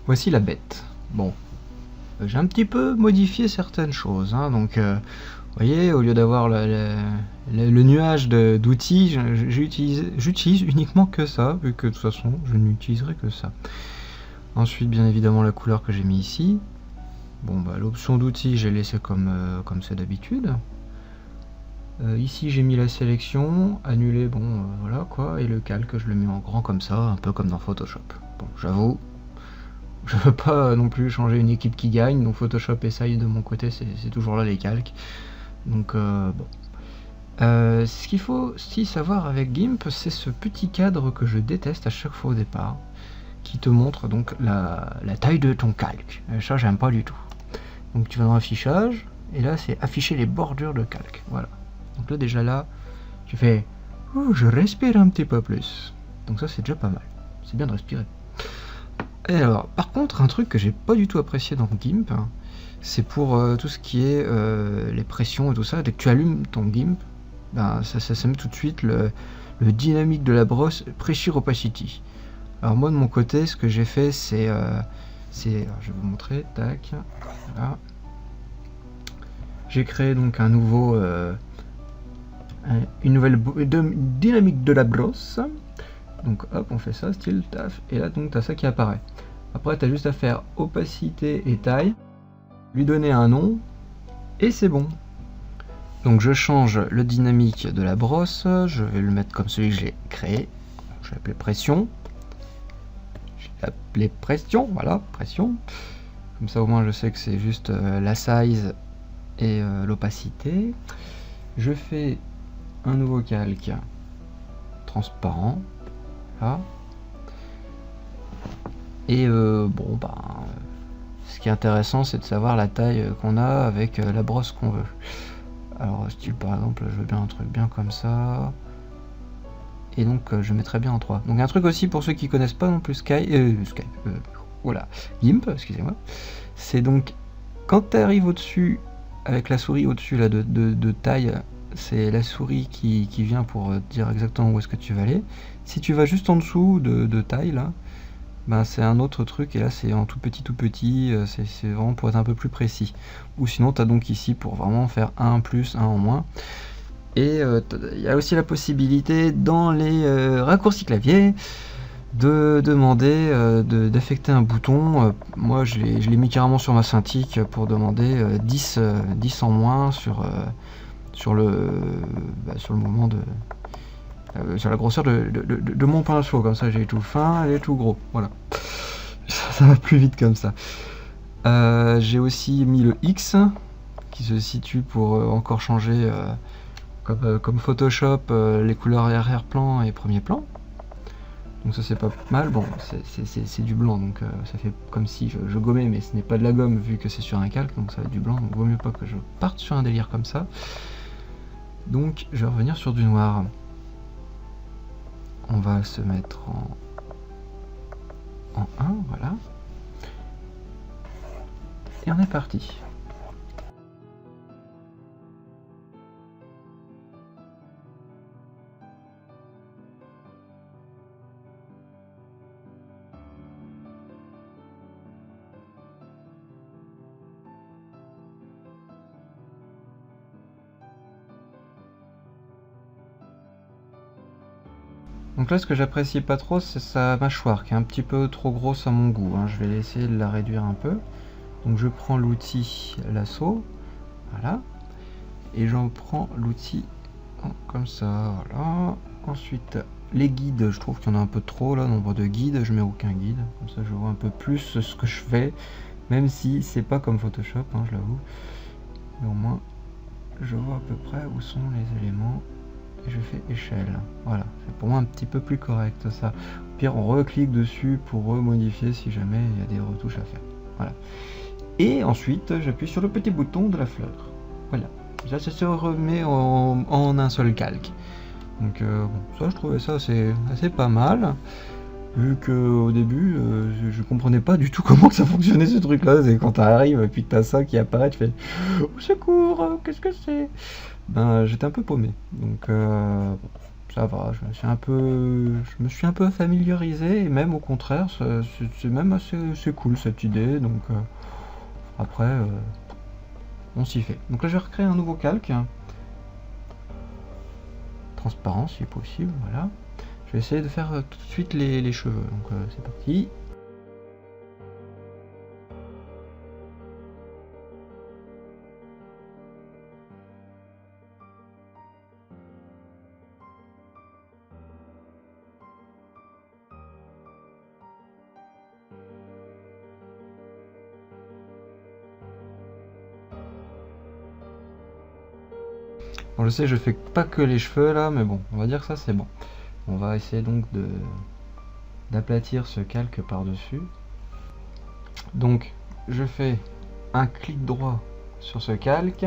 Voici la bête. Bon, j'ai un petit peu modifié certaines choses, hein, donc vous voyez, au lieu d'avoir le nuage d'outils, j'utilise uniquement que ça, vu que de toute façon je n'utiliserai que ça. Ensuite, bien évidemment, la couleur que j'ai mis ici. Bon, bah, l'option d'outils, j'ai laissé comme c'est d'habitude. Ici, j'ai mis la sélection, annuler, bon, voilà quoi, et le calque, je le mets en grand comme ça, un peu comme dans Photoshop. Bon, j'avoue, je veux pas non plus changer une équipe qui gagne, donc Photoshop essaye de mon côté, c'est toujours là les calques. Donc, bon. Ce qu'il faut aussi savoir avec GIMP, c'est ce petit cadre que je déteste à chaque fois au départ, qui te montre donc la taille de ton calque. Ça, j'aime pas du tout. Donc tu vas dans affichage, et là c'est afficher les bordures de calque. Voilà. Donc là déjà là, tu fais je respire un petit peu plus. Donc ça c'est déjà pas mal. C'est bien de respirer. Et alors, par contre, un truc que j'ai pas du tout apprécié dans GIMP, hein, c'est pour tout ce qui est les pressions et tout ça. Dès que tu allumes ton GIMP, ben, ça met tout de suite le dynamique de la brosse Pressure Opacity. Alors moi de mon côté, ce que j'ai fait, c'est je vais vous montrer, tac, voilà. J'ai créé donc un nouveau, une nouvelle dynamique de la brosse. Donc hop, on fait ça, style, taf, et là donc tu as ça qui apparaît. Après tu as juste à faire opacité et taille, lui donner un nom, et c'est bon. Donc je change le dynamique de la brosse, je vais le mettre comme celui que j'ai créé, je vais l'appeler pression. Les pressions, voilà, pression. Comme ça au moins je sais que c'est juste la size et l'opacité. Je fais un nouveau calque transparent, là. Et bon, ben, ce qui est intéressant, c'est de savoir la taille qu'on a avec la brosse qu'on veut. Alors, style par exemple, je veux bien un truc bien comme ça. Et donc je mettrais bien en 3. Donc un truc aussi pour ceux qui connaissent pas non plus voilà, GIMP, excusez-moi, c'est donc quand tu arrives au-dessus, avec la souris au-dessus là de taille, c'est la souris qui vient pour dire exactement où est-ce que tu vas aller. Si tu vas juste en dessous de taille là, ben c'est un autre truc, et là c'est en tout petit, c'est vraiment pour être un peu plus précis. Ou sinon tu as donc ici pour vraiment faire 1 en plus, 1 en moins. Et il y a aussi la possibilité dans les raccourcis clavier de demander d'affecter un bouton. Moi je l'ai mis carrément sur ma Cintiq pour demander 10 en moins sur le moment sur la grosseur de mon pinceau. Comme ça j'ai tout fin et tout gros, voilà. Ça va plus vite comme ça. J'ai aussi mis le X qui se situe pour encore changer comme Photoshop, les couleurs arrière-plan et premier plan. Donc ça c'est pas mal. Bon, c'est du blanc, donc ça fait comme si je gommais, mais ce n'est pas de la gomme vu que c'est sur un calque, donc ça va être du blanc, donc vaut mieux pas que je parte sur un délire comme ça. Donc je vais revenir sur du noir. On va se mettre en 1, voilà. Et on est parti. Donc là, ce que j'apprécie pas trop, c'est sa mâchoire, qui est un petit peu trop grosse à mon goût, hein. Je vais essayer de la réduire un peu. Donc je prends l'outil lasso, voilà, et j'en prends l'outil comme ça, voilà. Ensuite, les guides, je trouve qu'il y en a un peu trop là, nombre de guides, je mets aucun guide, comme ça je vois un peu plus ce que je fais, même si c'est pas comme Photoshop, hein, je l'avoue. Mais au moins, je vois à peu près où sont les éléments. Et je fais échelle, voilà, c'est pour moi un petit peu plus correct ça. Au pire on reclique dessus pour remodifier si jamais il y a des retouches à faire, voilà. Et ensuite j'appuie sur le petit bouton de la fleur, voilà, ça se remet en un seul calque. Donc bon, ça je trouvais ça assez pas mal, vu que au début je comprenais pas du tout comment que ça fonctionnait ce truc là. C'est quand t'arrives et puis t'as ça qui apparaît, tu fais au secours, qu'est-ce que c'est. Ben j'étais un peu paumé, donc ça va, je me suis un peu familiarisé, et même au contraire, c'est même assez cool cette idée, donc après, on s'y fait. Donc là, je vais recréer un nouveau calque, transparent si possible, voilà. Je vais essayer de faire tout de suite les cheveux, donc c'est parti. Bon, je sais, je fais pas que les cheveux là, mais bon, on va dire que ça c'est bon. On va essayer donc d'aplatir ce calque par-dessus. Donc, je fais un clic droit sur ce calque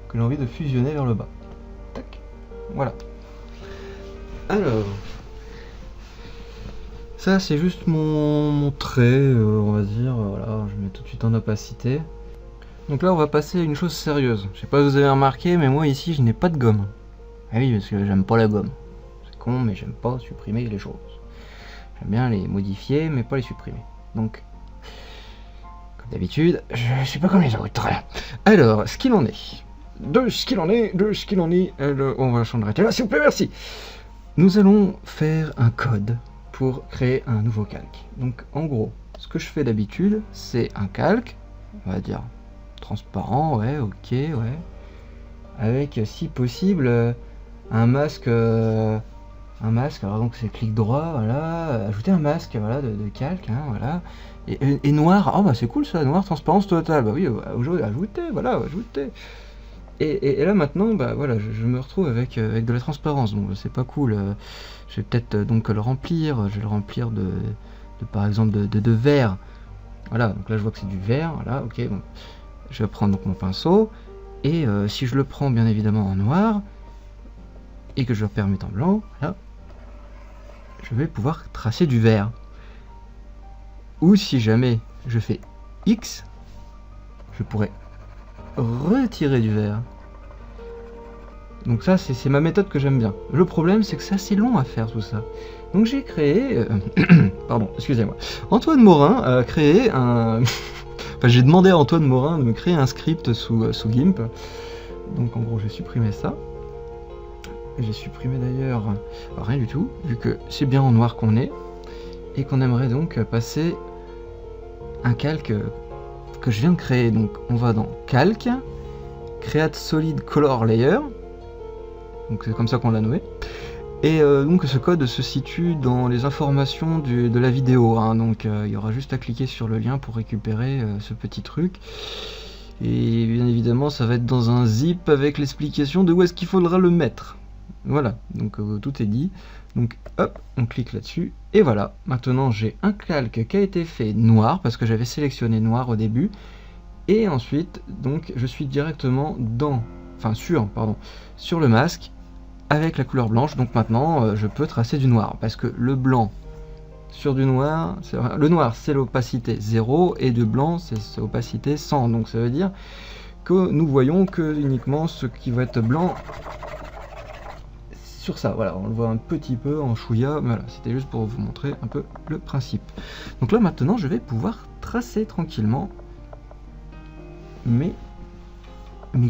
que j'ai envie de fusionner vers le bas. Tac, voilà. Alors, ça c'est juste mon trait, on va dire, voilà, je mets tout de suite en opacité. Donc là on va passer à une chose sérieuse. Je sais pas si vous avez remarqué, mais moi ici je n'ai pas de gomme. Ah oui, parce que j'aime pas la gomme. C'est con, mais j'aime pas supprimer les choses. J'aime bien les modifier, mais pas les supprimer. Donc, comme d'habitude, je suis pas comme les autres. Alors, ce qu'il en est. On va changer de là, s'il vous plaît, merci. Nous allons faire un code pour créer un nouveau calque. Donc, en gros, ce que je fais d'habitude, c'est un calque, on va dire transparent, ouais, ok, ouais, avec, si possible, un masque, alors donc c'est clic droit, voilà, ajouter un masque, voilà, de calque, hein, voilà, et noir, oh bah c'est cool ça, noir, transparence totale, bah oui, ajouter, voilà, ajouter. Et là maintenant, bah voilà, je me retrouve avec de la transparence, donc c'est pas cool. Je vais peut-être donc le remplir, je vais le remplir de par exemple de vert. Voilà, donc là je vois que c'est du vert, voilà, ok, bon. Je vais prendre donc mon pinceau, et si je le prends bien évidemment en noir, et que je le repermette en blanc, là, je vais pouvoir tracer du vert. Ou si jamais je fais X, je pourrais retirer du vert. Donc ça c'est ma méthode que j'aime bien. Le problème c'est que c'est assez long à faire tout ça. Donc j'ai créé... pardon, excusez-moi. Antoine Morin a créé un... enfin j'ai demandé à Antoine Morin de me créer un script sous GIMP. Donc en gros j'ai supprimé ça. J'ai supprimé d'ailleurs rien du tout, vu que c'est bien en noir qu'on est. Et qu'on aimerait donc passer un calque que je viens de créer. Donc on va dans Calque, Create Solid Color Layer. Donc c'est comme ça qu'on l'a nommé. Et donc ce code se situe dans les informations de la vidéo, hein. Donc il y aura juste à cliquer sur le lien pour récupérer ce petit truc. Et bien évidemment ça va être dans un zip avec l'explication de où est-ce qu'il faudra le mettre. Voilà, donc tout est dit. Donc hop, on clique là-dessus, et voilà. Maintenant j'ai un calque qui a été fait noir, parce que j'avais sélectionné noir au début. Et ensuite, donc je suis directement sur le masque, avec la couleur blanche. Donc maintenant je peux tracer du noir, parce que le blanc sur du noir, le noir c'est l'opacité 0, et du blanc c'est opacité 100. Donc ça veut dire que nous voyons que uniquement ce qui va être blanc sur ça. Voilà, on le voit un petit peu en chouïa. Voilà, c'était juste pour vous montrer un peu le principe. Donc là maintenant je vais pouvoir tracer tranquillement mes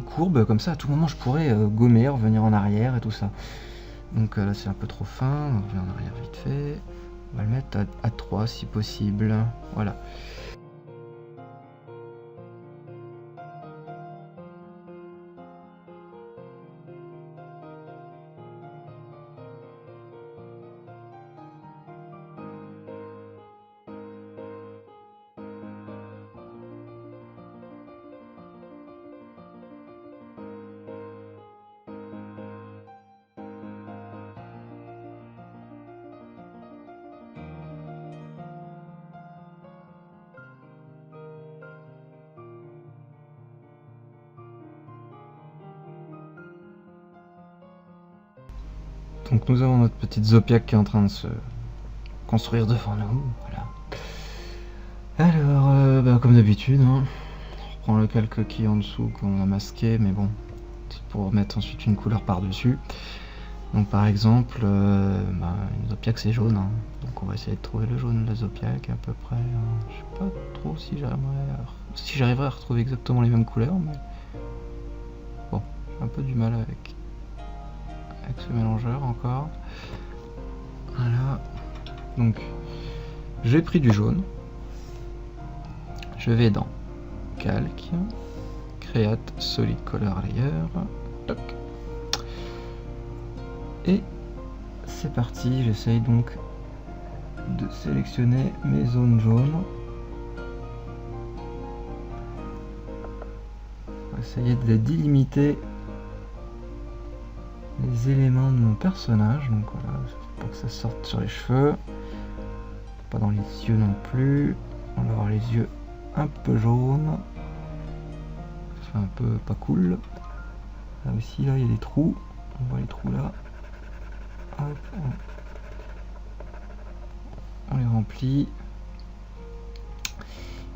courbes, comme ça à tout moment je pourrais gommer, revenir en arrière et tout ça. Donc là c'est un peu trop fin, on revient en arrière vite fait. On va le mettre à 3 si possible. Voilà. Donc nous avons notre petite Zopiac qui est en train de se construire devant nous. Voilà. Alors, comme d'habitude, hein, on reprend le calque qui est en dessous qu'on a masqué, mais bon, c'est pour mettre ensuite une couleur par-dessus. Donc par exemple, une Zopiac c'est jaune, hein. Donc on va essayer de trouver le jaune de la Zopiac à peu près. Je sais pas trop si j'arriverai à retrouver exactement les mêmes couleurs, mais bon, j'ai un peu du mal avec ce mélangeur encore. Voilà. Donc j'ai pris du jaune. Je vais dans Calque, Create Solid Color Layer. Toc. Et c'est parti, j'essaye donc de sélectionner mes zones jaunes. On va essayer de délimiter les éléments de mon personnage. Donc voilà, pour que ça sorte sur les cheveux, pas dans les yeux non plus. On va avoir les yeux un peu jaunes. Ça fait un peu pas cool. Là aussi, là il y a des trous. On voit les trous là. Hop, on les remplit.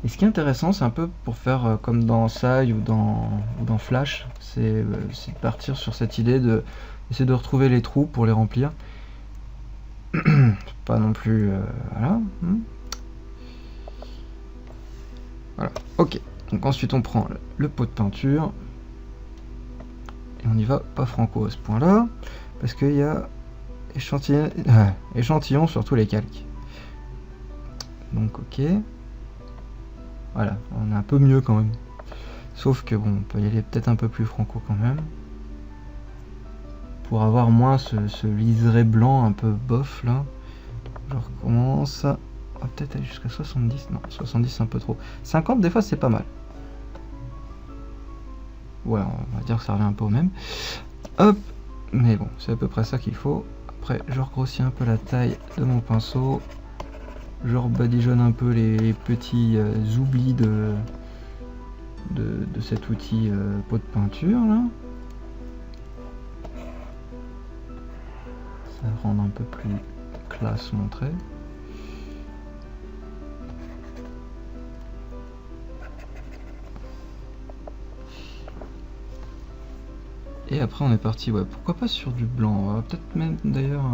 Et ce qui est intéressant, c'est un peu pour faire comme dans Sai ou dans Flash, c'est de partir sur cette idée de essayer de retrouver les trous pour les remplir. Pas non plus... voilà. Voilà, ok. Donc ensuite on prend le pot de peinture. Et on y va pas franco à ce point-là, parce qu'il y a échantillon sur tous les calques. Donc ok. Voilà, on est un peu mieux quand même. Sauf que bon, on peut y aller peut-être un peu plus franco quand même. Pour avoir moins ce liseré blanc un peu bof là. Je recommence. On va peut-être aller jusqu'à 70. Non, 70 c'est un peu trop. 50 des fois c'est pas mal. Ouais, on va dire que ça revient un peu au même. Hop. Mais bon, c'est à peu près ça qu'il faut. Après, je regrossis un peu la taille de mon pinceau. Je rebadigeonne un peu les petits oublis de cet outil pot de peinture là. Ça rend un peu plus classe mon trait. Et après on est parti, ouais, pourquoi pas sur du blanc. On va peut-être même d'ailleurs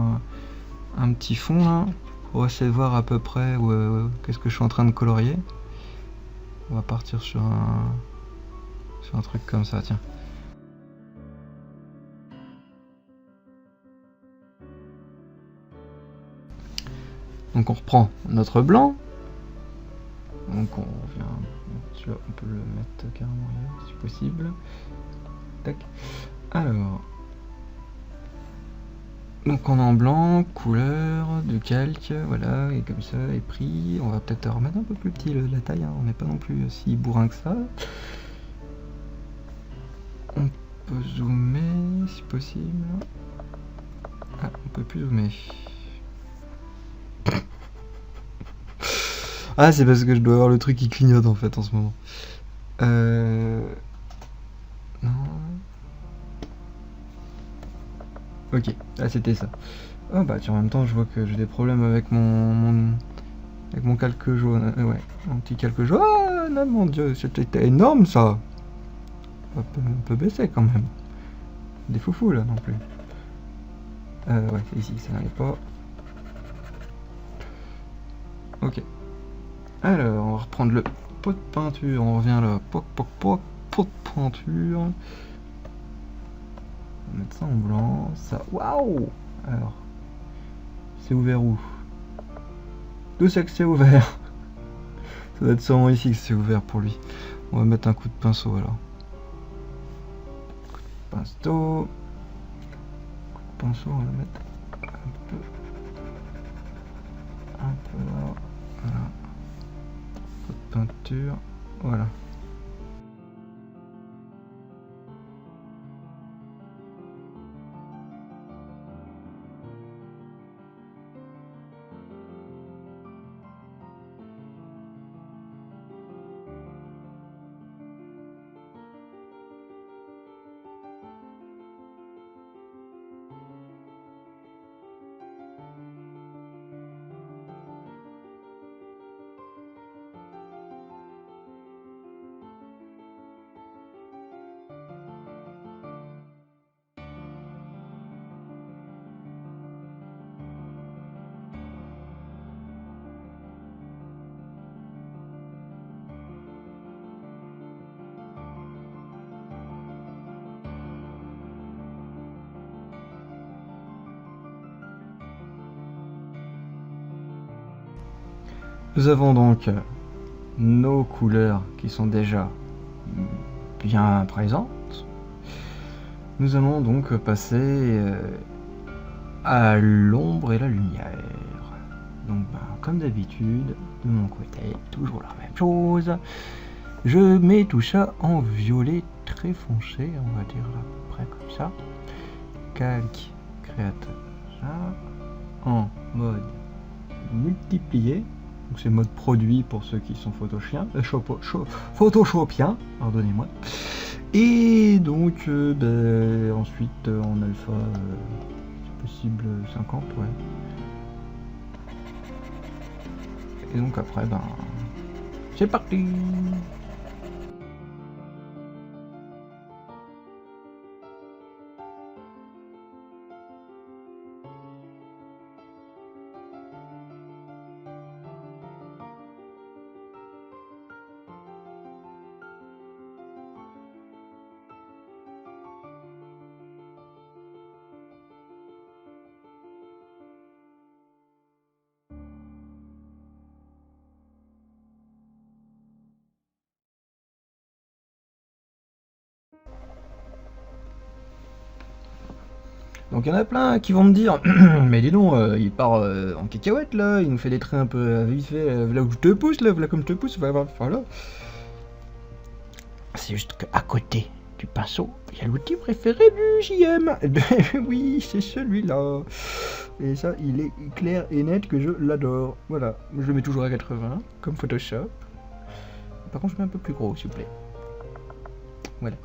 un petit fond là, pour essayer de voir à peu près qu'est-ce que je suis en train de colorier. On va partir sur un truc comme ça, tiens. Donc on reprend notre blanc. Donc on revient, on peut le mettre carrément ailleurs si possible. Tac. Alors, donc on est en blanc, couleur, de calque, voilà, et comme ça, et pris. On va peut-être remettre un peu plus petit la taille, hein. On n'est pas non plus si bourrin que ça. On peut zoomer si possible. Ah, on peut plus zoomer. Ah, c'est parce que je dois avoir le truc qui clignote en fait en ce moment. Non. Ok, ah c'était ça. Oh bah tiens, en même temps je vois que j'ai des problèmes avec mon calque jaune. Ouais, mon petit calque jaune. Ah non mon dieu, c'était énorme ça. Un peu baisser quand même. Des foufous là non plus. Ouais, ici ça n'allait pas. Ok. Alors, on va reprendre le pot de peinture. On revient là. Pot de peinture. On va mettre ça en blanc. Ça. Waouh! Alors, c'est ouvert où? D'où c'est que c'est ouvert? Ça doit être sûrement ici que c'est ouvert pour lui. On va mettre un coup de pinceau alors. Coup de pinceau. Coup de pinceau, on va le mettre un peu là. Voilà. Pot de peinture. Voilà. Nous avons donc nos couleurs qui sont déjà bien présentes. Nous allons donc passer à l'ombre et la lumière. Donc comme d'habitude, de mon côté, toujours la même chose. Je mets tout ça en violet très foncé, on va dire à peu près comme ça. Calque créateur, ça, en mode multiplié. Donc c'est mode produit pour ceux qui sont photoshopiens, pardonnez-moi. Et donc ensuite en alpha, c'est possible 50, ouais. Et donc après, c'est parti. Donc il y en a plein qui vont me dire mais dis donc, il part en cacahuète là, il nous fait des traits un peu vite fait, là où je te pousse, là comme je te pousse, voilà. C'est juste qu'à côté du pinceau, il y a l'outil préféré du JM. Oui, c'est celui-là. Et ça, il est clair et net que je l'adore. Voilà, je le mets toujours à 80, comme Photoshop. Par contre, je mets un peu plus gros, s'il vous plaît. Voilà.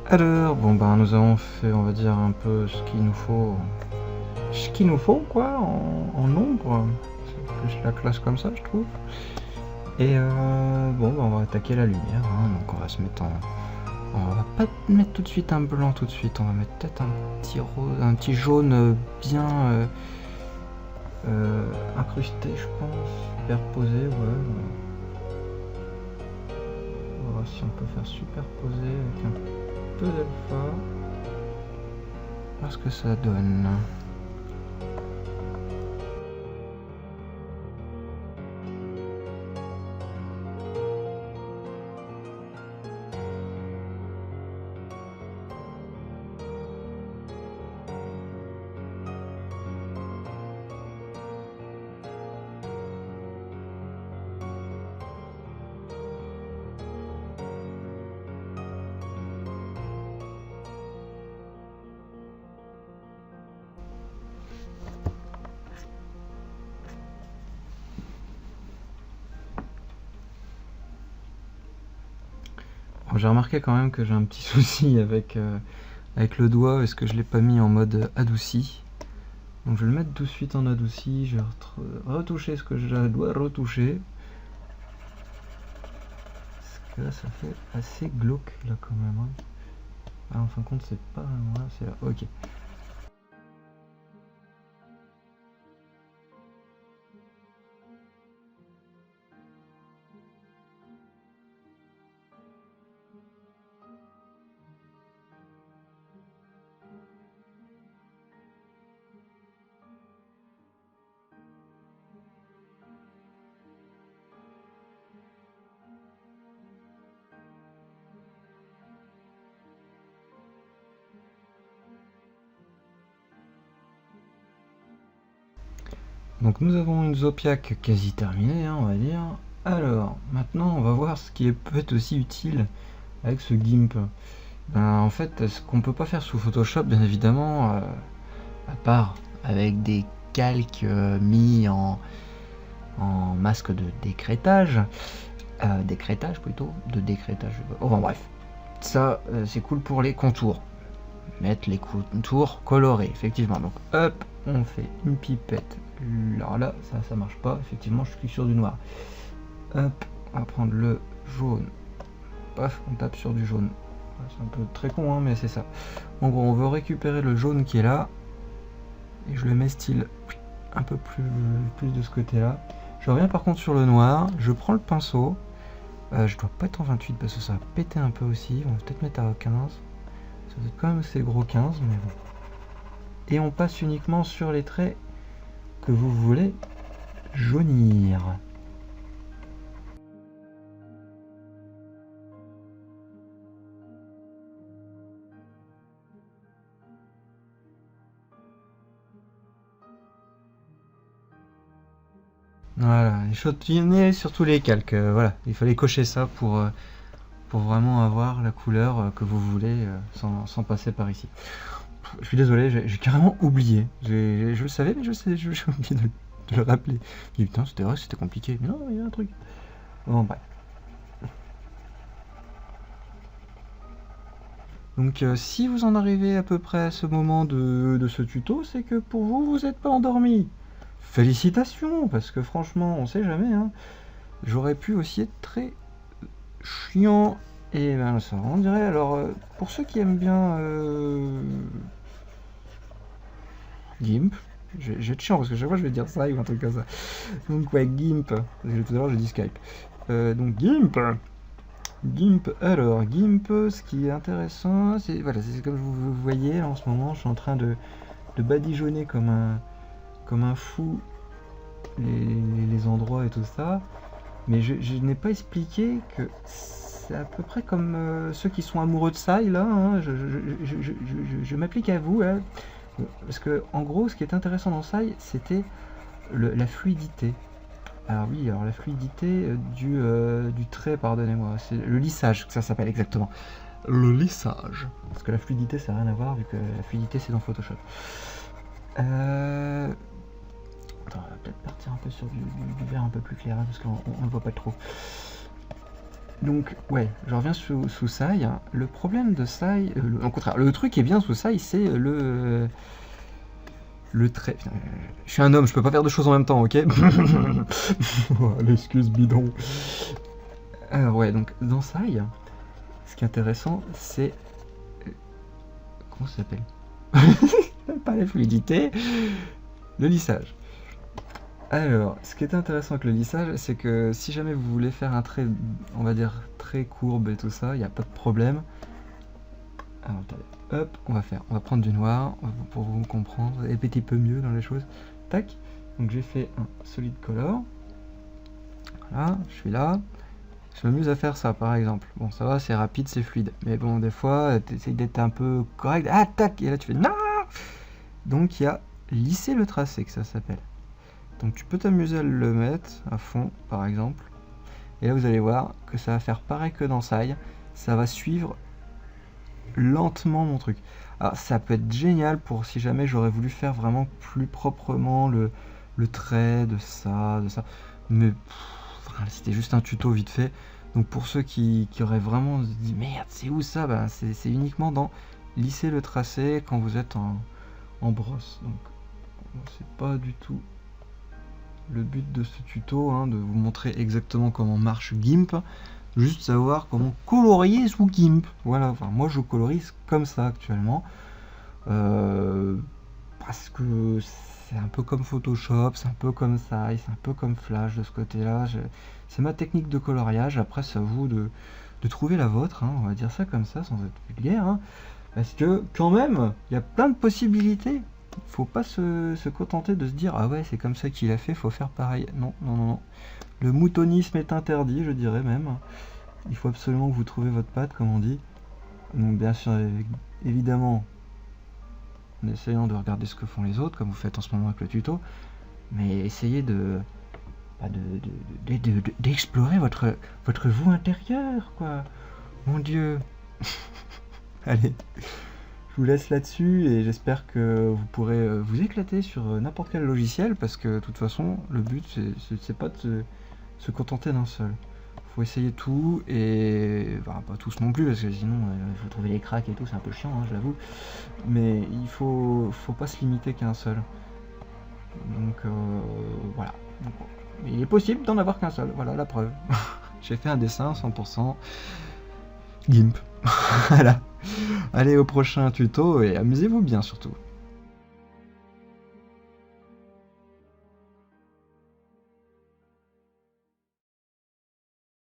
Alors, nous avons fait, on va dire, un peu ce qu'il nous faut, quoi, en ombre. C'est plus la classe comme ça, je trouve. Et on va attaquer la lumière, hein. Donc on va se mettre on va pas mettre tout de suite un blanc tout de suite, on va mettre peut-être un petit rose, un petit jaune bien incrusté, je pense, superposé, ouais. On va voir si on peut faire superposer avec un peu d'alpha, voir ce que ça donne. J'ai remarqué quand même que j'ai un petit souci avec le doigt, est-ce que je l'ai pas mis en mode adouci. Donc je vais le mettre tout de suite en adouci, je vais retoucher ce que je dois retoucher. Parce que là ça fait assez glauque là quand même, hein. Ah, en fin de compte c'est pas là, c'est là, ok. Donc nous avons une Zopiac quasi terminée, hein, on va dire. Alors, maintenant on va voir ce qui peut être aussi utile avec ce GIMP. Ben, en fait, ce qu'on peut pas faire sous Photoshop, bien évidemment, à part avec des calques mis en masque de décrétage, décrétage plutôt, de décrétage, enfin bref, ça c'est cool pour les contours, mettre les contours colorés, effectivement. Donc hop, on fait une pipette, alors là ça marche pas, effectivement je clique sur du noir, hop, on va prendre le jaune, paf, on tape sur du jaune, c'est un peu très con hein, mais c'est ça. En gros on veut récupérer le jaune qui est là, et je le mets style un peu plus de ce côté là. Je reviens par contre sur le noir, je prends le pinceau, je dois pas être en 28 parce que ça va péter un peu aussi, on va peut-être mettre à 15, ça doit être quand même assez gros 15, mais bon. Et on passe uniquement sur les traits que vous voulez jaunir. Voilà, échantillonner sur tous les calques, voilà, il fallait cocher ça pour vraiment avoir la couleur que vous voulez sans passer par ici. Je suis désolé, j'ai carrément oublié, je le savais mais j'ai oublié de le rappeler. Je me dis putain c'était vrai, c'était compliqué, mais non, il y a un truc. Bon bref. Donc si vous en arrivez à peu près à ce moment de ce tuto, c'est que pour vous, vous n'êtes pas endormi. Félicitations, parce que franchement, on sait jamais, hein. J'aurais pu aussi être très chiant, et ben ça on dirait. Alors, pour ceux qui aiment bien GIMP, je vais être chiant parce que chaque fois je vais dire ça ou un truc comme ça. Donc ouais, GIMP, tout à l'heure j'ai dit Skype. Donc GIMP, alors GIMP, ce qui est intéressant, c'est voilà, c'est comme vous voyez en ce moment, je suis en train de badigeonner comme un fou les endroits et tout ça, mais je n'ai pas expliqué que c'est à peu près comme ceux qui sont amoureux de ça, là, hein, je m'applique à vous, hein, parce que en gros, ce qui est intéressant dans ça, c'était la fluidité. Alors oui, alors la fluidité du trait, pardonnez-moi, c'est le lissage que ça s'appelle exactement. Le lissage. Parce que la fluidité, ça n'a rien à voir, vu que la fluidité, c'est dans Photoshop. Attends, on va peut-être partir un peu sur du vert un peu plus clair, hein, parce qu'on ne voit pas trop. Donc, ouais, je reviens sous Sai. Le problème de Sai, au contraire, le truc qui est bien sous Sai, c'est le trait. Je suis un homme, je peux pas faire deux choses en même temps, ok? L'excuse bidon. Alors, ouais, donc dans Sai, ce qui est intéressant, c'est. Comment ça s'appelle? Pas la fluidité, le lissage. Alors, ce qui est intéressant avec le lissage, c'est que si jamais vous voulez faire un trait, on va dire, très courbe et tout ça, il n'y a pas de problème. Alors, attendez, hop, on va prendre du noir pour vous comprendre, et un petit peu mieux dans les choses. Tac, donc j'ai fait un solid color. Voilà, je suis là. Je m'amuse à faire ça, par exemple. Bon, ça va, c'est rapide, c'est fluide. Mais bon, des fois, tu essayes d'être un peu correct. Ah, tac, et là tu fais non. Donc, il y a lisser le tracé que ça s'appelle. Donc tu peux t'amuser à le mettre à fond par exemple, et là vous allez voir que ça va faire pareil que dans Sai, ça va suivre lentement mon truc. Alors ça peut être génial pour si jamais j'aurais voulu faire vraiment plus proprement le trait de ça, mais c'était juste un tuto vite fait. Donc pour ceux qui auraient vraiment dit merde c'est où ça, ben, c'est uniquement dans lisser le tracé quand vous êtes en brosse. Donc c'est pas du tout le but de ce tuto, hein, de vous montrer exactement comment marche GIMP, juste savoir comment colorier sous GIMP. Voilà, enfin moi je colorise comme ça actuellement, parce que c'est un peu comme Photoshop, c'est un peu comme ça, c'est un peu comme Flash de ce côté-là. C'est ma technique de coloriage, après c'est à vous de trouver la vôtre, hein, on va dire ça comme ça, sans être vulgaire, hein, parce que quand même, il y a plein de possibilités. Faut pas se contenter de se dire ah ouais c'est comme ça qu'il a fait, faut faire pareil. Non, non, non, non. Le moutonisme est interdit, je dirais même. Il faut absolument que vous trouviez votre patte, comme on dit. Donc bien sûr, évidemment, en essayant de regarder ce que font les autres, comme vous faites en ce moment avec le tuto, mais essayez de d'explorer votre vous intérieur, quoi. Mon Dieu. Allez, je vous laisse là-dessus et j'espère que vous pourrez vous éclater sur n'importe quel logiciel parce que de toute façon, le but, c'est pas de se contenter d'un seul. Faut essayer tout et pas tous non plus parce que sinon il faut trouver les cracks et tout, c'est un peu chiant, hein, je l'avoue. Mais il faut pas se limiter qu'à un seul. Donc voilà. Donc, il est possible d'en avoir qu'un seul, voilà la preuve. J'ai fait un dessin 100% GIMP. Voilà. Allez au prochain tuto et amusez-vous bien surtout.